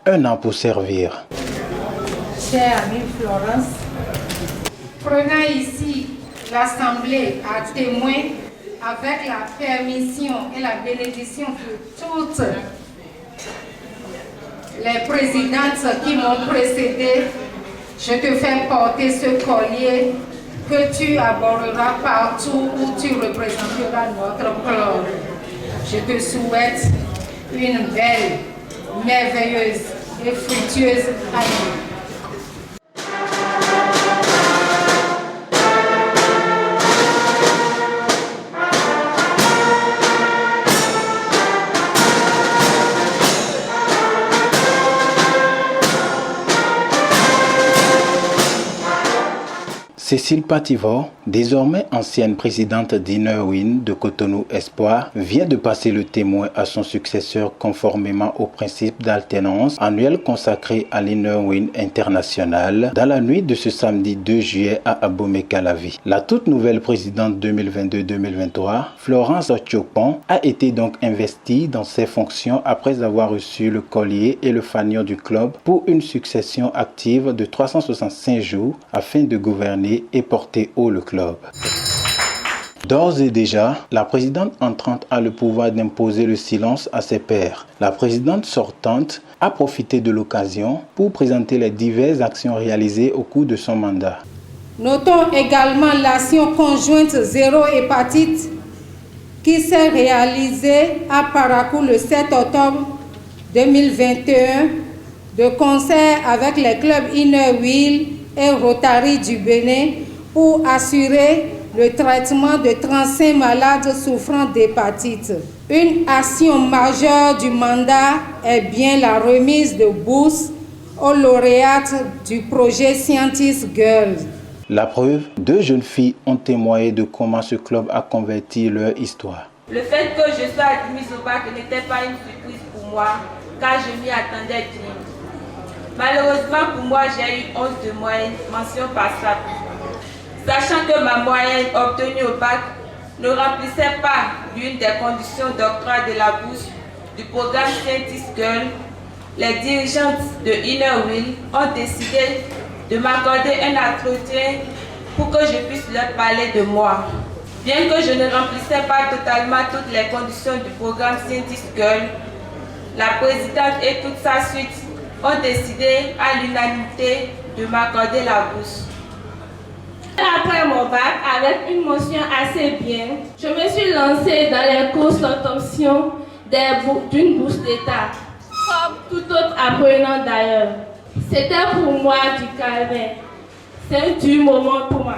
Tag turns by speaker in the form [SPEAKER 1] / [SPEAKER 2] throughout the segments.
[SPEAKER 1] Un an pour servir.
[SPEAKER 2] Chère amie Florence, prenant ici l'Assemblée à témoin avec la permission et la bénédiction de toutes les présidentes qui m'ont précédé, je te fais porter ce collier que tu aborderas partout où tu représenteras notre club. Je te souhaite une belle, merveilleuse et fructueuse année.
[SPEAKER 1] Cécile Pativor, désormais ancienne présidente d'Innerwind de Cotonou Espoir, vient de passer le témoin à son successeur conformément au principe d'alternance annuel consacré à l'Innerwind International dans la nuit de ce samedi 2 juillet à Abomey-Calavi. La toute nouvelle présidente 2022-2023, Florence Tchopon, a été donc investie dans ses fonctions après avoir reçu le collier et le fanion du club pour une succession active de 365 jours afin de gouverner et porter haut le club. D'ores et déjà, la présidente entrante a le pouvoir d'imposer le silence à ses pairs. La présidente sortante a profité de l'occasion pour présenter les diverses actions réalisées au cours de son mandat.
[SPEAKER 2] Notons également l'action conjointe zéro hépatite qui s'est réalisée à Parakou le 7 octobre 2021 de concert avec les clubs Innerwind et Rotary du Bénin pour assurer le traitement de 35 malades souffrant d'hépatite. Une action majeure du mandat est bien la remise de bourses aux lauréates du projet Scientist Girls.
[SPEAKER 1] La preuve, 2 jeunes filles ont témoigné de comment ce club a converti leur histoire.
[SPEAKER 3] Le fait que je sois admise au bac n'était pas une surprise pour moi, car je m'y attendais bien. Malheureusement pour moi, j'ai eu 11 de moyenne, mention passable. Sachant que ma moyenne obtenue au bac ne remplissait pas l'une des conditions d'octroi de la bourse du programme Scientist Girl, les dirigeantes de Innerwind ont décidé de m'accorder un entretien pour que je puisse leur parler de moi. Bien que je ne remplissais pas totalement toutes les conditions du programme Scientist Girl, la présidente et toute sa suite ont décidé à l'unanimité de m'accorder la bourse.
[SPEAKER 4] Après mon bac, avec une motion assez bien, je me suis lancée dans les courses d'obtention d'une bourse d'État, comme tout autre apprenant d'ailleurs. C'était pour moi du calvaire. C'est un dur moment pour moi.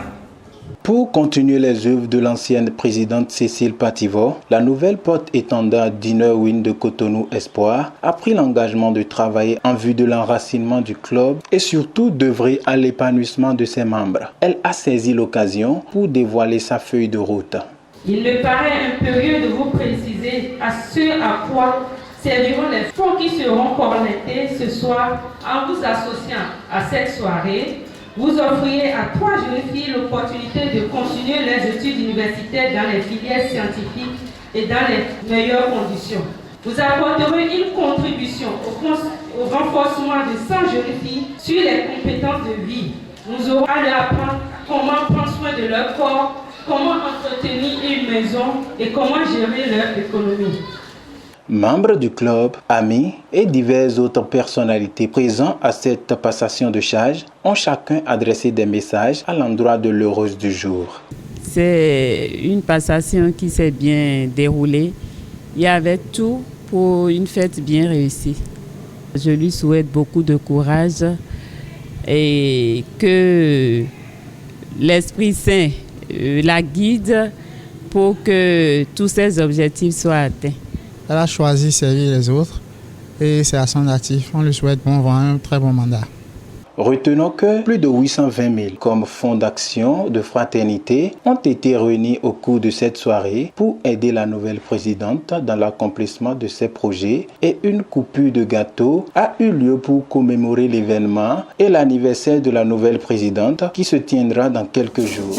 [SPEAKER 1] Pour continuer les œuvres de l'ancienne présidente Cécile Pativor, la nouvelle porte-étendard d'Innerwind de Cotonou Espoir a pris l'engagement de travailler en vue de l'enracinement du club et surtout d'œuvrer à l'épanouissement de ses membres. Elle a saisi l'occasion pour dévoiler sa feuille de route.
[SPEAKER 5] Il me paraît impérieux de vous préciser à ce à quoi serviront les fonds qui seront connectés ce soir en vous associant à cette soirée. Vous offriez à 3 jeunes filles l'opportunité de continuer leurs études universitaires dans les filières scientifiques et dans les meilleures conditions. Vous apporterez une contribution au renforcement de 100 jeunes filles sur les compétences de vie. Nous aurons à leur apprendre comment prendre soin de leur corps, comment entretenir une maison et comment gérer leur économie.
[SPEAKER 1] Membres du club, amis et diverses autres personnalités présentes à cette passation de charge ont chacun adressé des messages à l'endroit de l'heureuse du jour.
[SPEAKER 6] C'est une passation qui s'est bien déroulée. Il y avait tout pour une fête bien réussie. Je lui souhaite beaucoup de courage et que l'Esprit Saint la guide pour que tous ses objectifs soient atteints.
[SPEAKER 7] Elle a choisi servir les autres et c'est à son actif. On lui souhaite bon vent, un très bon mandat.
[SPEAKER 1] Retenons que plus de 820 000 comme fonds d'action de fraternité ont été réunis au cours de cette soirée pour aider la nouvelle présidente dans l'accomplissement de ses projets, et une coupure de gâteau a eu lieu pour commémorer l'événement et l'anniversaire de la nouvelle présidente qui se tiendra dans quelques jours.